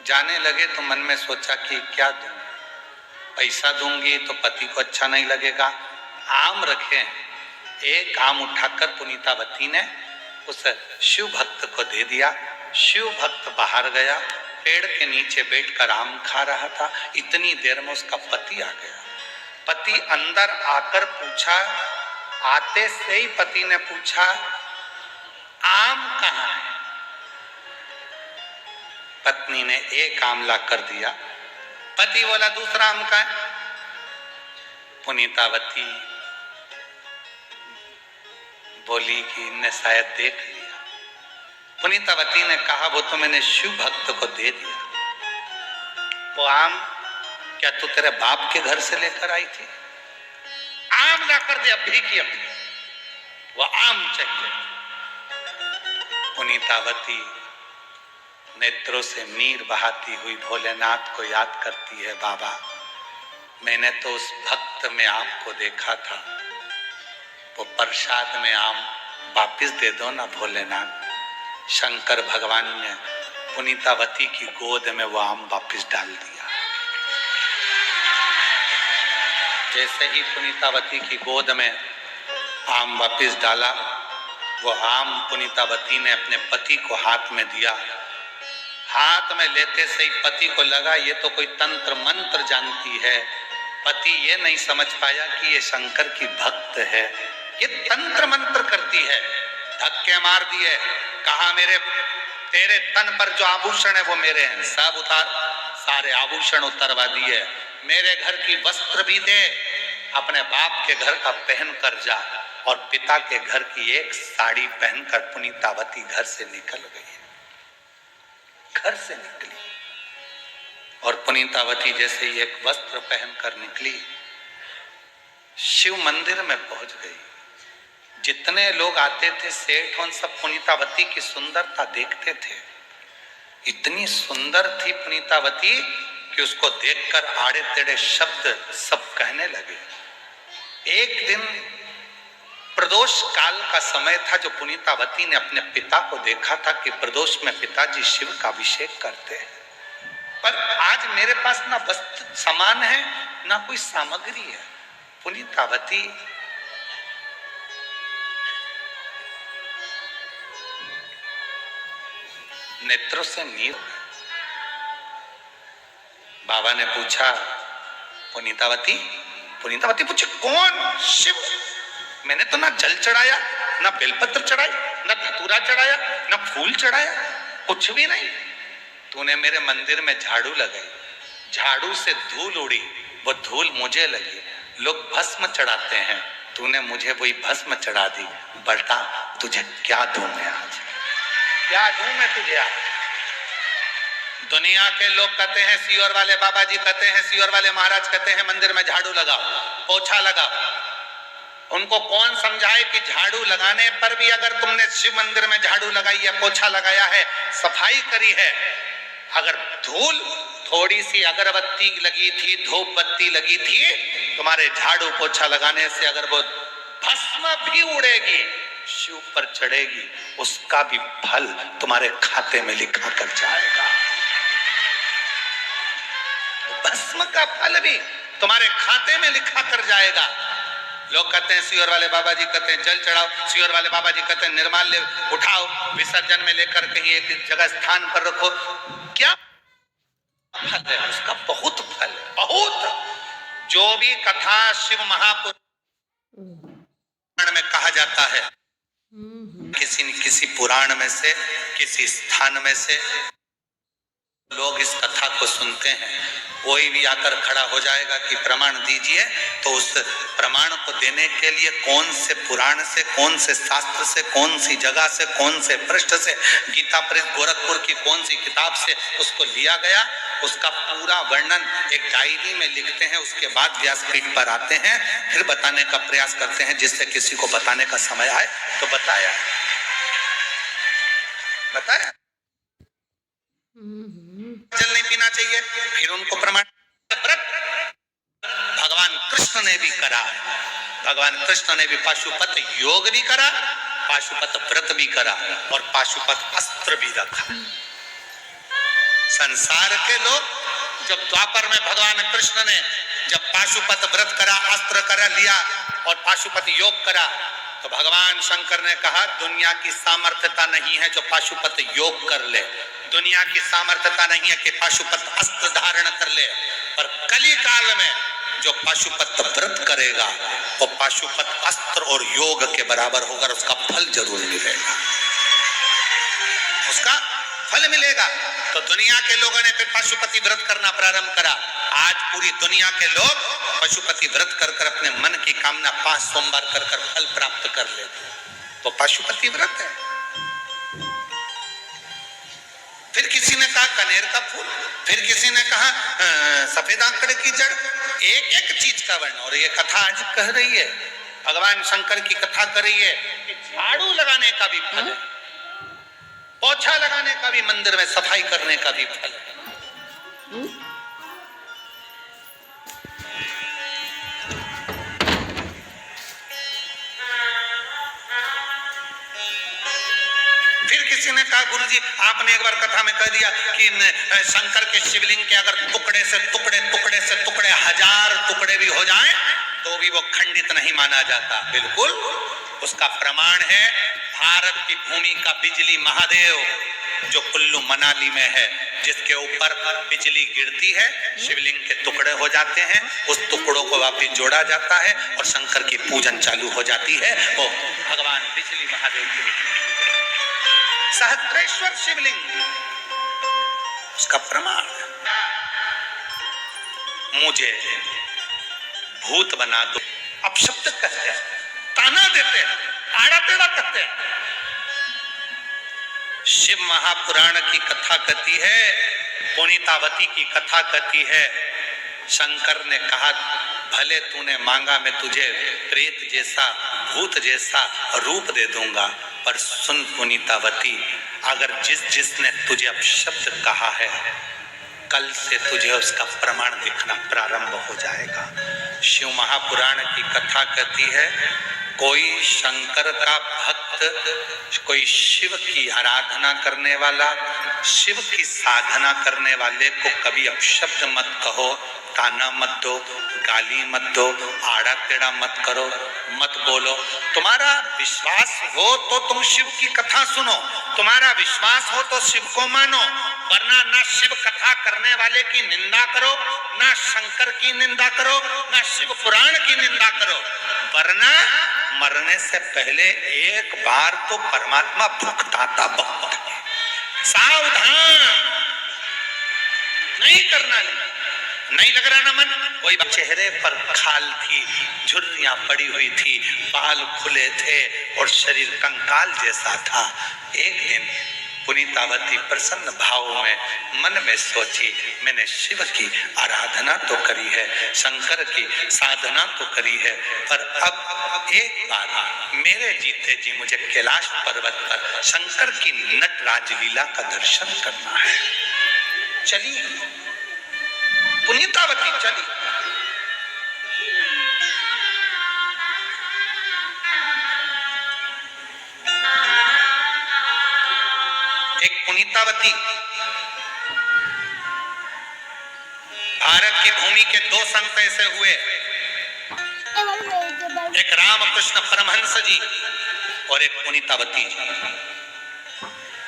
जाने लगे तो मन में सोचा कि क्या दूं? पैसा दूंगी तो पति को अच्छा नहीं लगेगा। आम रखे, एक आम उठाकर पुनीतावती ने उस शिव भक्त को दे दिया। शिव भक्त बाहर गया, पेड़ के नीचे बैठकर आम खा रहा था। इतनी देर में उसका पति आ गया। पति अंदर आकर पूछा, आते से ही पति ने पूछा, आम कहाँ है? पत्नी ने एक आम ला कर दिया। पति बोला, दूसरा आम कहाँ है? पुनीतावती बोली कि इनने शायद देख लिया। पुनीतावती ने कहा, वो तो मैंने शिव भक्त को दे दिया। वो आम क्या तू तेरे बाप के घर से लेकर आई थी? आम ला कर दे अभी की अभी, वो आम चाहिए। पुनीतावती नेत्रों से नीर बहाती हुई भोलेनाथ को याद करती है, बाबा मैंने तो उस भक्त में आपको देखा था, वो प्रसाद में आम वापिस दे दो ना भोलेनाथ। शंकर भगवान ने पुनीतावती की गोद में वो आम वापिस डाल दिया। जैसे ही पुनीतावती की गोद में आम वापिस डाला, वो आम पुनीतावती ने अपने पति को हाथ में दिया। हाथ में लेते से ही पति को लगा ये तो कोई तंत्र मंत्र जानती है। पति ये नहीं समझ पाया कि ये शंकर की भक्त है, ये तंत्र मंत्र करती है। धक्के मार दिए, कहा मेरे तेरे तन पर जो आभूषण है वो मेरे हैं, सब उतार। सारे आभूषण उतरवा दिए। मेरे घर की वस्त्र भी दे, अपने बाप के घर का पहन कर जा। और पिता के घर की एक साड़ी पहनकर पुनीतावती घर से निकल गई। घर से निकली और पुनीतावती जैसे ही एक वस्त्र पहनकर निकली, शिव मंदिर में पहुंच गई। जितने लोग आते थे सेठ, उन सब पुनीतावती की सुंदरता देखते थे। इतनी सुंदर थी पुनीतावती कि उसको देखकर आड़े टेढ़े शब्द सब कहने लगे। एक दिन प्रदोष काल का समय था, जो पुनीतावती ने अपने पिता को देखा था कि प्रदोष में पिताजी शिव का अभिषेक करते हैं, पर आज मेरे पास ना वस्त्र सामान है ना कोई सामग्री है। पुनीतावती नेत्रों से नीर। बाबा ने पूछा, पुनीतावती पुनीतावती पूछे कौन? शिव। मैंने तो ना जल चढ़ाया, ना बेलपत्र चढ़ाई, ना धतूरा चढ़ाया, ना फूल चढ़ाया, कुछ भी नहीं। तूने मेरे मंदिर में झाड़ू लगाई, झाड़ू से धूल उड़ी, वो धूल मुझे लगी। लोग भस्म चढ़ाते हैं, तूने मुझे वही भस्म चढ़ा दी। बता तुझे क्या दूं मैं आज, क्या दूं मैं तुझे आज? दुनिया के लोग कहते हैं, सीओर वाले बाबा जी कहते हैं, सीओर वाले महाराज कहते हैं मंदिर में झाड़ू लगाओ, पोछा लगाओ। उनको कौन समझाए कि झाड़ू लगाने पर भी अगर तुमने शिव मंदिर में झाड़ू लगाई है, पोछा लगाया है, सफाई करी है, अगर धूल थोड़ी सी अगरबत्ती लगी थी, धूप बत्ती लगी थी, तुम्हारे झाड़ू पोछा लगाने से अगर वो भस्म भी उड़ेगी, शिव पर चढ़ेगी, उसका भी फल तुम्हारे खाते में लिखा कर जाएगा। भस्म का फल भी तुम्हारे खाते में लिखा कर जाएगा। लोग कहते हैं, सीओर वाले बाबा जी कहते हैं जल चढ़ाओ, सीओर वाले बाबा जी कहते हैं निर्माल्य उठाओ, विसर्जन में लेकर कहीं एक जगह स्थान पर रखो। क्या फल है उसका? बहुत फल है, बहुत। जो भी कथा शिव महापुराण में कहा जाता है, किसी न किसी पुराण में से, किसी स्थान में से लोग इस कथा को सुनते हैं। कोई भी आकर खड़ा हो जाएगा कि प्रमाण दीजिए, तो उस प्रमाण को देने के लिए कौन से पुराण से, कौन से शास्त्र से, कौन सी जगह से, कौन से पृष्ठ से, गीता प्रेस गोरखपुर की कौन सी किताब से उसको लिया गया, उसका पूरा वर्णन एक डायरी में लिखते हैं। उसके बाद व्यासपीठ पर आते हैं, फिर बताने का प्रयास करते हैं, जिससे किसी को बताने का समय आए तो बताया। जल नहीं पीना चाहिए, फिर उनको प्रमाण। व्रत भगवान कृष्ण ने भी करा, भगवान कृष्ण ने भी पाशुपत योग भी करा, पाशुपत व्रत भी करा, और पाशुपत अस्त्र भी रखा। संसार के लोग जब द्वापर में भगवान कृष्ण ने जब पाशुपत व्रत करा, अस्त्र करा लिया और पाशुपत योग करा, तो भगवान शंकर ने कहा दुनिया की सामर्थ्यता नहीं है जो पाशुपत योग कर ले, दुनिया की सामर्थ्यता नहीं है कि पाशुपत अस्त्र धारण कर ले, पर कली काल में जो पाशुपत व्रत करेगा वो पाशुपत अस्त्र और योग के बराबर होगा, उसका फल जरूर मिलेगा, उसका फल मिलेगा। तो दुनिया के लोगों ने फिर पाशुपति व्रत करना प्रारंभ करा। आज पूरी दुनिया के लोग पशुपति व्रत कर कर अपने मन की कामना 5 सोमवार कर कर फल प्राप्त कर लेते, तो पशुपति व्रत है। फिर किसी ने कहा कनेर का फूल, फिर किसी ने कहा सफेद आंकड़े की जड़, एक एक चीज का वर्णन। और ये कथा आज कह रही है, भगवान शंकर की कथा कर रही है कि झाड़ू लगाने का भी फल है, पोछा लगाने का भी, मंदिर में सफाई करने का भी फल है। फिर किसी ने कहा गुरुजी आपने एक बार कथा में कह दिया कि शंकर के शिवलिंग के अगर टुकड़े से टुकड़े, टुकड़े से टुकड़े 1000 टुकड़े भी हो जाएं तो भी वो खंडित नहीं माना जाता। बिल्कुल, उसका प्रमाण है भारत की भूमि का बिजली महादेव जो कुल्लू मनाली में है, जिसके ऊपर बिजली गिरती है, शिवलिंग के टुकड़े हो जाते हैं, उस टुकड़ों को वापस जोड़ा जाता है और शंकर की पूजन चालू हो जाती है। वो भगवान बिजली महादेव की सहस्रेश्वर शिवलिंग, उसका प्रमाण। मुझे भूत बना दो, अपशब्द कहते हैं, ताना देते हैं, आड़ा टेढ़ा कहते हैं। शिव महापुराण की कथा कहती है, पुनीतावती की कथा कहती है, शंकर ने कहा भले तूने मांगा मैं तुझे प्रेत जैसा, भूत जैसा रूप दे दूंगा, पर सुन पुनीतावती, अगर जिसने तुझे अपशब्द कहा है, कल से तुझे उसका प्रमाण दिखना प्रारंभ हो जाएगा। शिव महापुराण की कथा कहती है, कोई शंकर का भक्त, कोई शिव की आराधना करने वाला, शिव की साधना करने वाले को कभी अपशब्द मत कहो, ताना मत दो, गाली मत दो, आड़ा टेढ़ा मत करो, मत बोलो। तुम्हारा विश्वास हो तो तुम शिव की कथा सुनो, तुम्हारा विश्वास हो तो शिव को मानो, वरना ना शिव कथा करने वाले की निंदा करो, ना शंकर की निंदा करो, ना शिव पुराण की निंदा करो, वरना मरने से पहले एक बार तो परमात्मा भुगताता बहुत है। सावधान, नहीं करना, नहीं लग रहा ना मन। कोई चेहरे पर खाल थी, झुर्रियां पड़ी हुई थी, बाल खुले थे और शरीर कंकाल जैसा था। एक दिन पुनीतावती प्रसन्न भाव में मन में सोची, मैंने शिव की आराधना तो करी है, शंकर की साधना तो करी है, पर अब एक बार मेरे जीते जी मुझे कैलाश पर्वत पर शंकर की नटराज लीला का दर्शन करना है। चली पुनीतावती, चली। एक पुनीतावती भारत की भूमि के दो संत ऐसे हुए, एक रामकृष्ण परमहंस जी और एक पुनीतावती जी।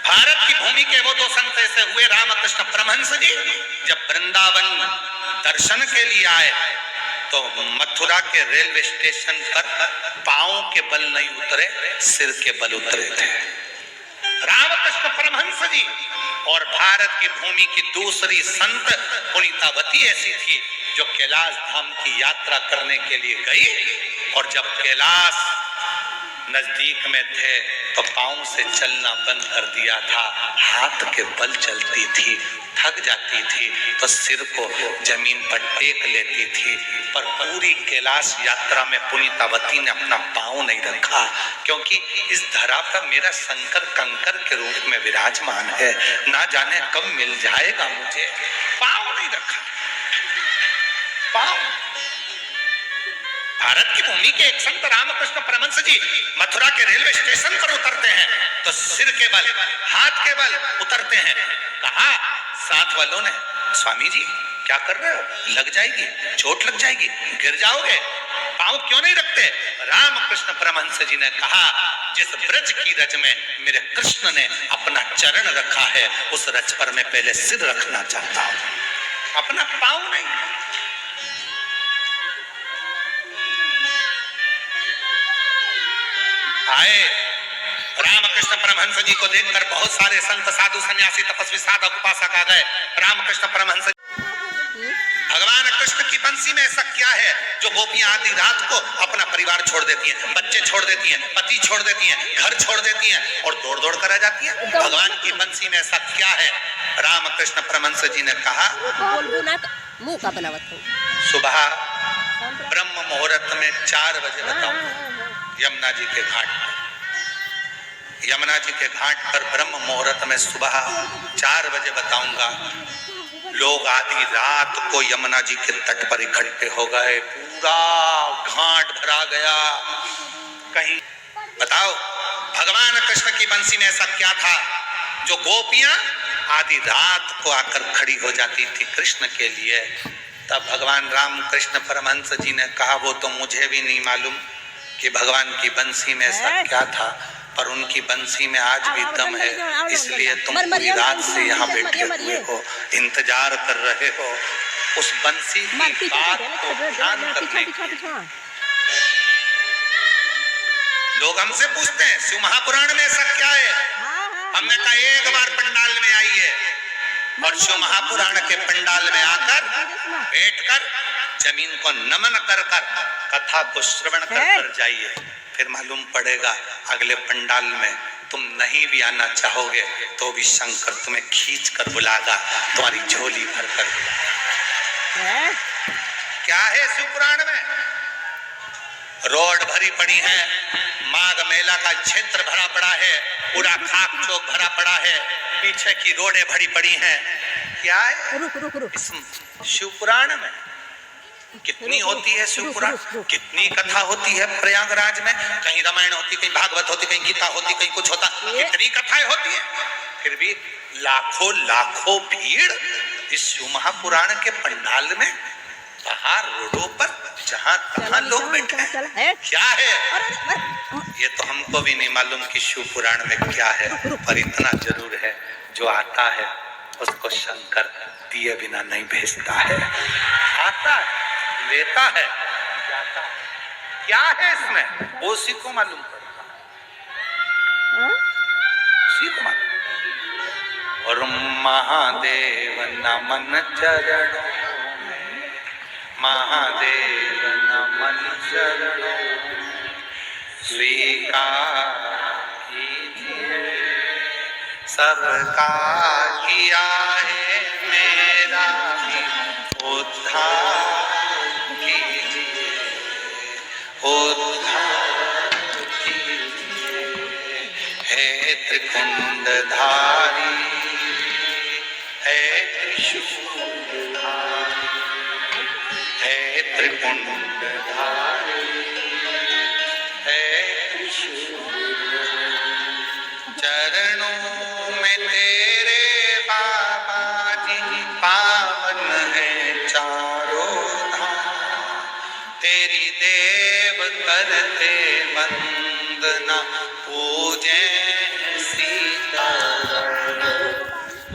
भारत की भूमि के वो दो संत ऐसे हुए, रामकृष्ण परमहंस जी जब वृंदावन दर्शन के लिए आए तो मथुरा के रेलवे स्टेशन पर पांव के बल नहीं उतरे, सिर के बल उतरे थे। रामकृष्ण परमहंस जी और भारत की भूमि की दूसरी संत पुनीतावती ऐसी थी जो कैलाश धाम की यात्रा करने के लिए गई, और जब कैलाश नजदीक में थे तो पांव से चलना बंद कर दिया था, हाथ के बल चलती थी, थक जाती थी तो सिर को जमीन पर टेक लेती थी। पर पूरी कैलाश यात्रा में पुनीतावती ने अपना पांव नहीं रखा, क्योंकि इस धरा पर मेरा शंकर कंकर के रूप में विराजमान है, ना जाने कब मिल जाएगा मुझे। पांव नहीं रखा, पांव। भारत की भूमि के एक संत रामकृष्ण परमहंस जी मथुरा के रेलवे स्टेशन पर उतरते हैं तो सिर के बल, हाथ के बल उतरते हैं। कहा साथ वालों ने, स्वामी जी क्या कर रहे हो, लग जाएगी, चोट लग जाएगी, गिर जाओगे, पांव क्यों नहीं रखते? रामकृष्ण परमहंस जी ने कहा, जिस ब्रज की रज में मेरे कृष्ण ने अपना चरण रखा है उस रज पर मैं पहले सिर रखना चाहता हूं, अपना पांव नहीं। आए रामकृष्ण परमहंस जी को देखकर बहुत सारे संत साधु सन्यासी तपस्वी साधक उपासक आ गए। रामकृष्ण परमहंस, भगवान कृष्ण की बंसी में ऐसा क्या है जो गोपियां आधी रात को अपना परिवार छोड़ देती हैं, बच्चे छोड़ देती हैं, पति छोड़ देती हैं, घर छोड़ देती हैं और दौड़ दौड़ कर आ जाती हैं? भगवान की बंसी में ऐसा क्या है? रामकृष्ण परमहंस जी ने कहा, सुबह ब्रह्म मुहूर्त में 4 बजे बताऊं यमुना जी के घाट पर, यमुना जी के घाट पर ब्रह्म मुहूर्त में सुबह 4 बजे बताऊंगा। लोग आधी रात को यमुना जी के तट पर इकट्ठे हो गए, पूरा घाट भरा गया। कहीं बताओ भगवान कृष्ण की बंसी में ऐसा क्या था जो गोपियां आधी रात को आकर खड़ी हो जाती थी कृष्ण के लिए? तब भगवान राम कृष्ण परमहंस जी ने कहा, वो तो मुझे भी नहीं मालूम कि भगवान की बंसी में ऐसा क्या था, पर उनकी बंसी में आज भी दम है, इसलिए तुम पूरी रात से यहाँ बैठे हुए हो, इंतजार कर रहे हो उस बंसी की बात को ध्यान करने की। लोग हमसे पूछते हैं शिव महापुराण में ऐसा क्या है? हमने कहा एक बार पंडाल में आइए और शिव महापुराण के पंडाल में आकर बैठकर जमीन को नमन कर कर कथा को श्रवण कर जाइए, फिर मालूम पड़ेगा। अगले पंडाल में तुम नहीं भी आना चाहोगे तो भी शंकर तुम्हें खींच कर बुलाएगा, तुम्हारी झोली भर कर बुलाएगा। क्या है शिव पुराण में? रोड भरी पड़ी है, माघ मेला का क्षेत्र भरा पड़ा है, पूरा खाक चौक भरा पड़ा है, पीछे की रोडें भरी पड़ी हैं। क्या है इस शिव पुराण में? कितनी होती है शिव पुराण, कितनी कथा होती है प्रयागराज में, कहीं रामायण होती, कहीं भागवत होती, कहीं गीता होती, कहीं कुछ होता, कितनी कथाएं होती है, फिर भी लाखों लाखों भीड़ इस शिव महापुराण के पंडाल में, बाहर रोडों पर जहाँ तहाँ लोग बैठे हैं। क्या है ये तो हमको भी नहीं मालूम कि शिव पुराण में क्या है, पर इतना जरूर है जो आता है उसको शंकर दिए बिना नहीं भेजता है। आता है, लेता है, जाता है। क्या है इसमें वो उसी को मालूम पड़ता है, हाँ? उसी को मालूम। और महादेव नमन चरणों में, महादेव नमन चरणों में, स्वीकार कीजिए सबका किया है, मेरा भी उद्धार कीजिए, उद्धार कीजिए। हे त्रिकुंडधारी, हे त्रिशूलधारी, हे त्रिकुंडधारी, हे त्रिशूलधारी। चरणों में तेरे बाबा जी पावन है चारों धाम, तेरी देव करते वंदना, पूजे सीता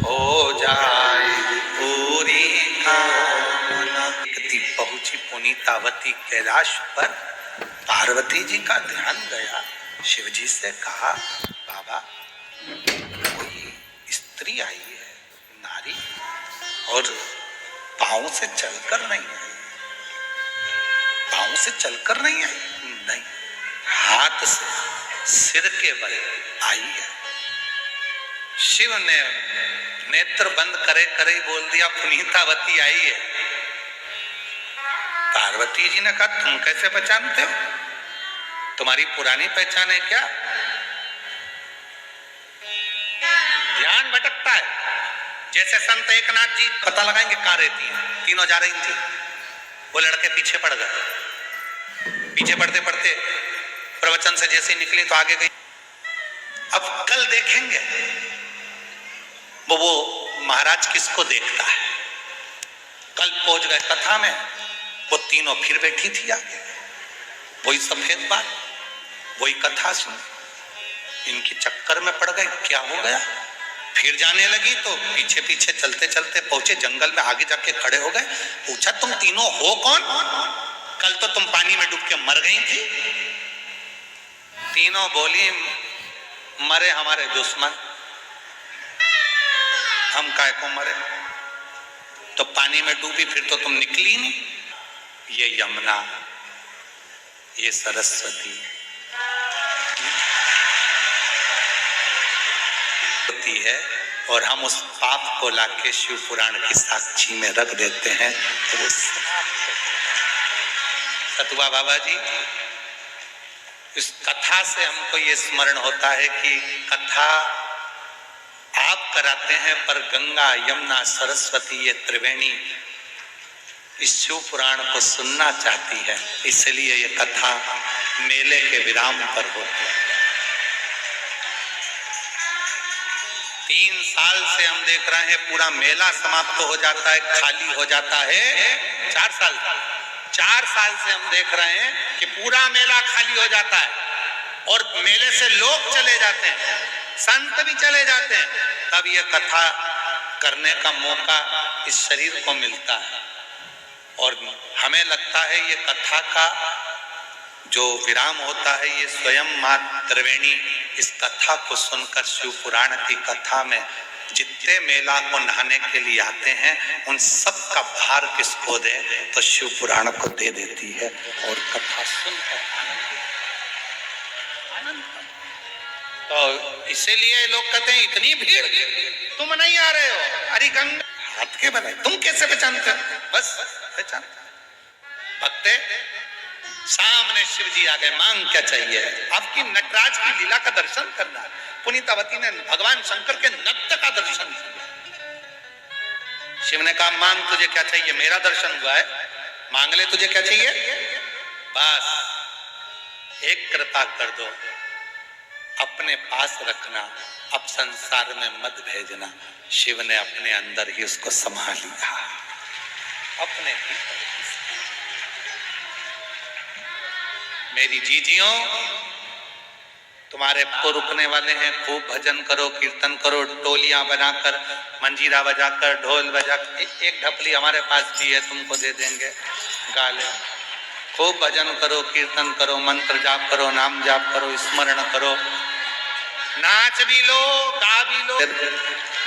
हो जाए पूरी कामना। पहुंची पुनीतावती कैलाश पर, पार्वती जी का ध्यान गया। शिव जी से कहा, बाबा कोई स्त्री आई है, नारी, और पांव से चलकर नहीं आई, पांव से चलकर नहीं आई, नहीं, हाथ से सिर के बल आई है। शिव ने नेत्र बंद करे करे बोल दिया, पुनीतावती आई है। पार्वती जी ने कहा, तुम कैसे पहचानते हो, तुम्हारी पुरानी पहचान है क्या? ध्यान भटकता है। जैसे संत एकनाथ जी पता लगाएंगे कहां रहती हैं, तीनों जा रही थी, वो लड़के पीछे पड़ गए, पीछे पढ़ते पढ़ते प्रवचन से जैसे निकली तो आगे गई। अब कल देखेंगे वो महाराज किसको देखता है। कल पहुंच गए कथा में, वो तीनों फिर बैठी थी आगे, वही सफेद बाल, वही कथा सुन, इनके चक्कर में पड़ गए। क्या हो गया? फिर जाने लगी तो पीछे पीछे चलते चलते पहुंचे जंगल में, आगे जाके खड़े हो गए। पूछा, तुम तीनों हो कौन? कल तो तुम पानी में डूब के मर गई थी। तीनों बोली, मरे हमारे दुश्मन, हम काय को मरे, तो पानी में डूबी फिर तो तुम निकली नहीं। ये यमुना, ये सरस्वती होती है, और हम उस पाप को लाके शिव पुराण की साक्षी में रख देते हैं तो वो सतुआ बाबा जी, इस कथा से हमको ये स्मरण होता है कि कथा आप कराते हैं, पर गंगा यमुना सरस्वती ये त्रिवेणी इस शिव पुराण को सुनना चाहती है, इसलिए ये कथा मेले के विराम पर होती है। 3 साल से हम देख रहे हैं पूरा मेला समाप्त हो जाता है, खाली हो जाता है। 4 साल से हम देख रहे हैं कि पूरा मेला खाली हो जाता है और मेले से लोग चले जाते हैं, संत भी चले जाते हैं, तब ये कथा करने का मौका इस शरीर को मिलता है। और हमें लगता है ये कथा का जो विराम होता है, ये स्वयं मां त्रिवेणी इस कथा को सुनकर शिव पुराण की कथा में जितने मेला को नहाने के लिए आते हैं उन सब का भार किसको दे, तो शिव पुराण को दे देती है। और कथा सुनकर आनंद, तो इसीलिए लोग कहते हैं इतनी भीड़, तुम नहीं आ रहे हो, अरे गंगा हाथ के बनाए, तुम कैसे पहचानते हो? बस पहचान, भक्ते सामने शिव जी आ गए, मांग क्या चाहिए? आपकी नटराज की लीला का दर्शन करना। पुनीतावती ने भगवान शंकर के नृत्य का दर्शन किया। शिव ने कहा, मांग तुझे क्या चाहिए? मेरा दर्शन हुआ है, मांग ले, तुझे क्या चाहिए? बस एक कृपा कर दो, अपने पास रखना, अब संसार में मत भेजना। शिव ने अपने अंदर ही उसको संभाल लिया, अपने भीतर। मेरी जीजियों, तुम्हारे को रुकने वाले हैं, खूब भजन करो, कीर्तन करो, टोलियां बनाकर, मंजीरा बजाकर, ढोल बजाकर। एक ढपली हमारे पास भी है, तुमको दे देंगे, गा ले। खूब भजन करो, कीर्तन करो, मंत्र जाप करो, नाम जाप करो, स्मरण करो, नाच भी लो, गा भी लो।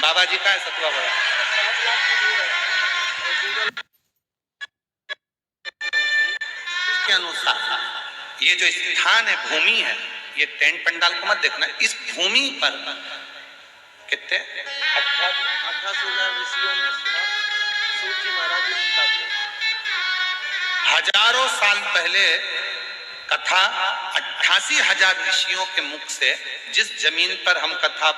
बाबा जी का है सतवा बड़ा। इसके अनुसार ये जो स्थान है, भूमि है, ये टेंट पंडाल को मत देखना, इस भूमि पर कितने 28,000 ऋषियों ने सुना, सूत जी महाराज जी बताते हैं। हजारों साल पहले कथा 88,000 ऋषियों के मुख से, जिस जमीन पर हम कथा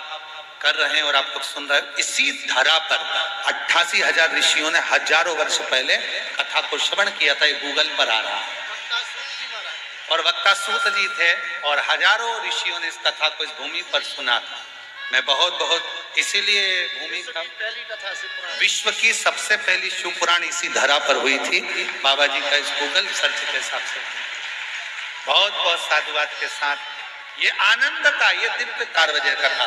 कर रहे हैं और आप लोग सुन रहे हैं, इसी धरा पर 88,000 ऋषियों ने हजारों वर्ष पहले कथा को श्रवण किया था। ये गूगल पर आ रहा है। और वक्ता सूत जी थे और हजारों ऋषियों ने इस कथा को इस भूमि पर सुना था। मैं बहुत बहुत इसीलिए भूमि का पहली कथा से पुराण, विश्व की सबसे पहली शिव पुराण इसी धरा पर हुई थी। बाबा जी का इस गूगल सर्च के हिसाब से बहुत बहुत साधुवाद के साथ ये आनंद का, ये दिव्य 4 बजे कथा।